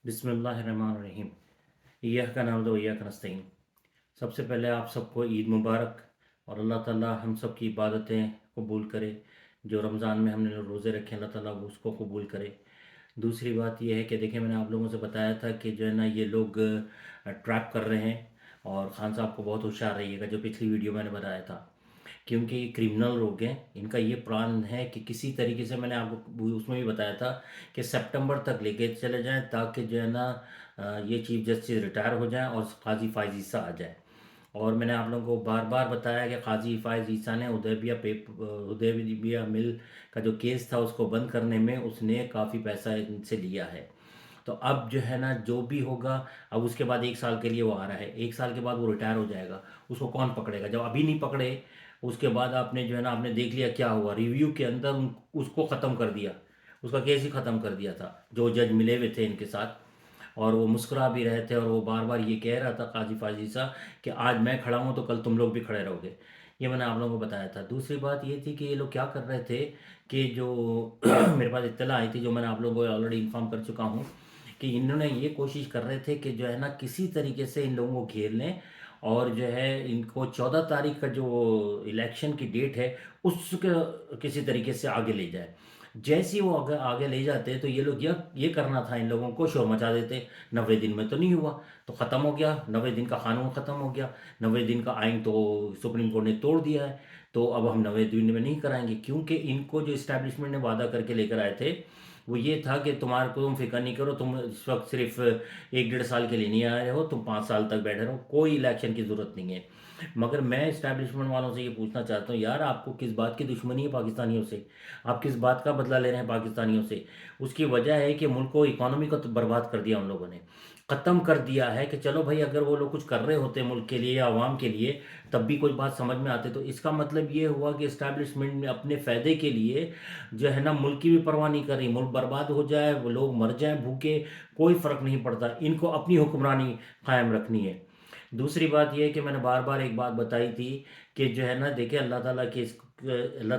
बिस्मिल्लाहिर्रहमानिर्रहीम। इय्याका नअबुदु व इय्याका नस्तईन। सबसे पहले आप सबको ईद मुबारक और अल्लाह ताला हम सब की इबादतें कबूल करे। जो रमज़ान में हमने रोज़े रखे अल्लाह ताला वो उसको कबूल करे। दूसरी बात ये है कि देखिए मैंने आप लोगों से बताया था कि जो है ना ये लोग ट्रैप कर रहे हैं और ख़ान साहब को बहुत होशियार रहिएगा, जो पिछली वीडियो मैंने बताया था, क्योंकि ये क्रिमिनल लोग हैं। इनका ये प्लान है कि किसी तरीके से मैंने आपको उसमें भी बताया था कि सितंबर तक लेके चले जाएं ताकि जो है ना ये चीफ जस्टिस रिटायर हो जाएं और काजी फायज़ ईसा आ जाए। और मैंने आप लोगों को बार बार बताया कि काजी फायज़ ईसा ने उदैबिया मिल का जो केस था उसको बंद करने में उसने काफ़ी पैसा इनसे लिया है। तो अब जो है ना जो भी होगा, अब उसके बाद 1 साल के लिए वो आ रहा है, 1 साल के बाद वो रिटायर हो जाएगा। उसको कौन पकड़ेगा जब अभी नहीं पकड़े? उसके बाद आपने जो है ना आपने देख लिया क्या हुआ, रिव्यू के अंदर उसको ख़त्म कर दिया, उसका केस ही ख़त्म कर दिया था जो जज मिले हुए थे इनके साथ। और वो मुस्कुरा भी रहे थे और वो बार बार ये कह रहा था काजी फाजी सा कि आज मैं खड़ा हूँ तो कल तुम लोग भी खड़े रहोगे। ये मैंने आप लोगों को बताया था। दूसरी बात ये थी कि ये लोग क्या कर रहे थे कि जो मेरे पास इत्तला आई थी, जो मैंने आप लोगों को ऑलरेडी इन्फॉर्म कर चुका हूँ, कि इन्होंने ये कोशिश कर रहे थे कि जो है ना किसी तरीके से इन लोगों को घेर लें और जो है इनको 14 तारीख का जो इलेक्शन की डेट है उसके किसी तरीके से आगे ले जाए। जैसे ही वो आगे आगे ले जाते तो ये लोग ये करना था, इन लोगों को शोर मचा देते। 90 दिन में तो नहीं हुआ तो ख़त्म हो गया, 90 दिन का कानून ख़त्म हो गया, 90 दिन का आइन तो सुप्रीम कोर्ट ने तोड़ दिया है। तो अब हम 90 दिन में नहीं कराएंगे, क्योंकि इनको जो इस्टेब्लिशमेंट ने वादा करके लेकर आए थे वो ये था कि तुम्हारे को तुम फिक्र नहीं करो, तुम इस वक्त सिर्फ 1 डेढ़ साल के लिए नहीं आ रहे हो, तुम 5 साल तक बैठे रहो, कोई इलेक्शन की ज़रूरत नहीं है। मगर मैं इस्टेब्लिशमेंट वालों से ये पूछना चाहता हूँ, यार आपको किस बात की दुश्मनी है पाकिस्तानियों से? आप किस बात का बदला ले रहे हैं पाकिस्तानियों से? उसकी वजह है कि मुल्क को, इकॉनमी को तो बर्बाद कर दिया उन लोगों ने, ख़त्म कर दिया है। कि चलो भाई अगर वो लोग कुछ कर रहे होते मुल्क के लिए या आवाम के लिए तब भी कोई बात समझ में आते। तो इसका मतलब ये हुआ कि इस्टेब्लिशमेंट ने अपने फ़ायदे के लिए जो है ना मुल्क की भी परवाह नहीं कर रही। मुल्क बर्बाद हो जाए, वो लोग मर जाएं भूखे, कोई फ़र्क नहीं पड़ता, इनको अपनी हुक्मरानी कायम रखनी है। दूसरी बात ये है कि मैंने बार बार एक बात बताई थी कि जो है ना देखिए अल्लाह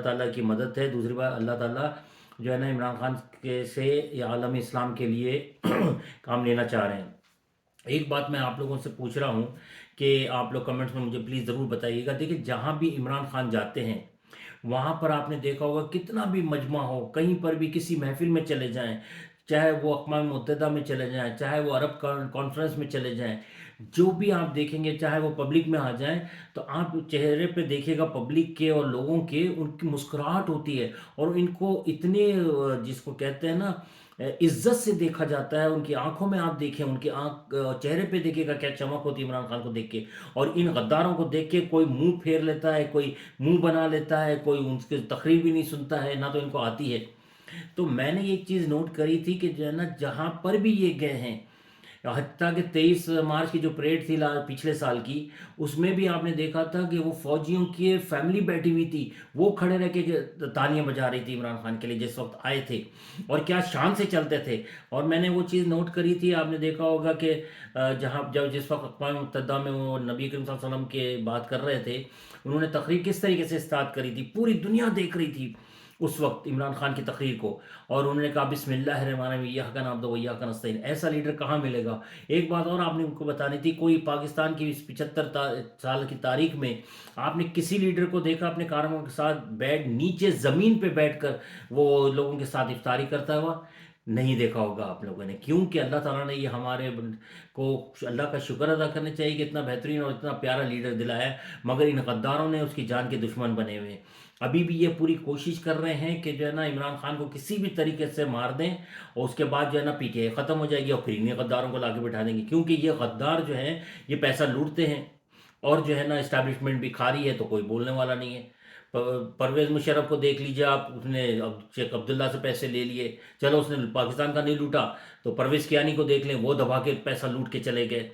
ताला की मदद है। दूसरी बात अल्लाह ताला जो है ना इमरान खान के से या आलम इस्लाम के लिए काम लेना चाह रहे हैं। एक बात मैं आप लोगों से पूछ रहा हूँ कि आप लोग कमेंट्स में मुझे प्लीज़ ज़रूर बताइएगा। देखिए जहाँ भी इमरान खान जाते हैं वहाँ पर आपने देखा होगा कितना भी मजमा हो, कहीं पर भी किसी महफिल में चले जाएं, चाहे वो अक़वाम मुत्तहिदा में चले जाएं, चाहे वो अरब कॉन्फ्रेंस में चले जाएं, जो भी आप देखेंगे, चाहे वो पब्लिक में आ जाएं, तो आप चेहरे पे देखिएगा पब्लिक के और लोगों के, उनकी मुस्कुराहट होती है। और इनको इतने जिसको कहते हैं ना इज्जत से देखा जाता है। उनकी आंखों में आप देखें, उनकी चेहरे पे देखिएगा क्या चमक होती है इमरान खान को देख के। और इन गद्दारों को देख के कोई मुंह फेर लेता है, कोई मुंह बना लेता है, कोई उनकी तकरीर भी नहीं सुनता है, ना तो इनको आती है। तो मैंने एक चीज़ नोट करी थी कि जो है ना जहाँ पर भी ये गए हैं, हत्या कि 23 मार्च की जो परेड थी पिछले साल की, उसमें भी आपने देखा था कि वो फौजियों की फैमिली बैठी हुई थी, वो खड़े रह के तालियां बजा रही थी इमरान खान के लिए जिस वक्त आए थे, और क्या शान से चलते थे। और मैंने वो चीज़ नोट करी थी, आपने देखा होगा कि जहाँ जब जिस वक्त अक़वाम मुत्तहिदा में वो नबी करीम सल्लल्लाहु अलैहि वसल्लम के बात कर रहे थे, उन्होंने तकरीर किस तरीके से स्टार्ट करी थी, पूरी दुनिया देख रही थी उस वक्त इमरान खान की तकरीर को। और उन्होंने कहा बिस्मिल्लाहिर्रहमानिर्रहीम इय्याका नअबुदु व इय्याका नस्तईन। ऐसा लीडर कहाँ मिलेगा? एक बात और आपने उनको बतानी थी, कोई पाकिस्तान की इस 75 साल की तारीख में आपने किसी लीडर को देखा अपने कारणों के साथ नीचे ज़मीन पे बैठकर वो लोगों के साथ इफ्तारी करता हुआ? नहीं देखा होगा आप लोगों ने, क्योंकि अल्लाह ताला ने ये हमारे को अल्लाह का शुक्र अदा करना चाहिए कि इतना बेहतरीन और इतना प्यारा लीडर दिलाया है। मगर इन गद्दारों ने उसकी जान के दुश्मन बने हुए हैं। अभी भी ये पूरी कोशिश कर रहे हैं कि जो है ना इमरान खान को किसी भी तरीके से मार दें और उसके बाद जो है ना पीटीआई ख़त्म हो जाएगी और फिर इन्हीं गद्दारों को लाके बिठा देंगे, क्योंकि ये गद्दार जो हैं ये पैसा लूटते हैं और जो है ना इस्टेब्लिशमेंट भी खा रही है, तो कोई बोलने वाला नहीं है। परवेज़ मुशर्रफ को देख लीजिए आप, उसने अब शेख अब्दुल्ला से पैसे ले लिए, चलो उसने पाकिस्तान का नहीं लूटा, तो परवेज़ कियानी को देख लें, वो दबा के पैसा लूट के चले गए।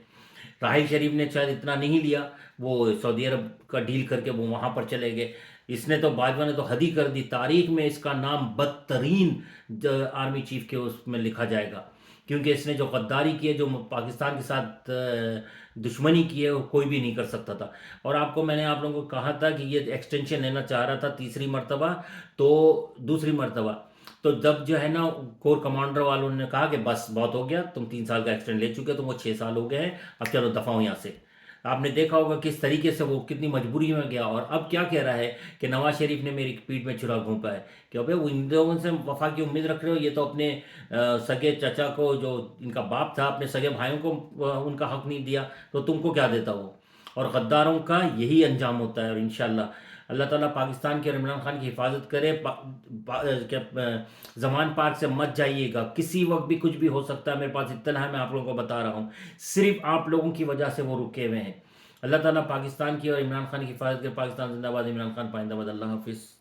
राहिल शरीफ ने शायद इतना नहीं लिया, वो सऊदी अरब का डील करके वो वहाँ पर चले गए। इसने तो बाजवा ने तो हद ही कर दी, तारीख में इसका नाम बदतरीन आर्मी चीफ के उसमें लिखा जाएगा, क्योंकि इसने जो गद्दारी की है, जो पाकिस्तान के साथ दुश्मनी की है, वो कोई भी नहीं कर सकता था। और आपको मैंने आप लोगों को कहा था कि ये एक्सटेंशन लेना चाह रहा था तीसरी मरतबा, तो दूसरी मरतबा تو جب جو ہے نا کور کمانڈر والوں نے کہا کہ بس بہت ہو گیا، تم 3 سال کا ایکسٹینڈ لے چکے، تم کو 6 سال ہو گئے ہیں، اب چلو دفعہ ہو یہاں سے۔ آپ نے دیکھا ہوگا کس طریقے سے وہ کتنی مجبوری میں گیا، اور اب کیا کہہ رہا ہے کہ نواز شریف نے میری پیٹھ میں چھڑا گھونپا ہے کہ ابے وہ ان لوگوں سے وفا کی امید رکھ رہے ہو، یہ تو اپنے سگے چچا کو جو ان کا باپ تھا، اپنے سگے بھائیوں کو ان کا حق نہیں دیا، تو تم کو کیا دیتا وہ؟ اور غداروں کا یہی انجام ہوتا ہے، اور انشاءاللہ اللہ تعالیٰ پاکستان کے اور عمران خان کی حفاظت کرے۔ زمان پارک سے مت جائیے گا، کسی وقت بھی کچھ بھی ہو سکتا ہے، میرے پاس اطلاع ہے، میں آپ لوگوں کو بتا رہا ہوں، صرف آپ لوگوں کی وجہ سے وہ رکے ہوئے ہیں۔ اللہ تعالیٰ پاکستان کی اور عمران خان کی حفاظت کرے۔ پاکستان زندہ باد، عمران خان پائندہ باد۔ اللہ حافظ۔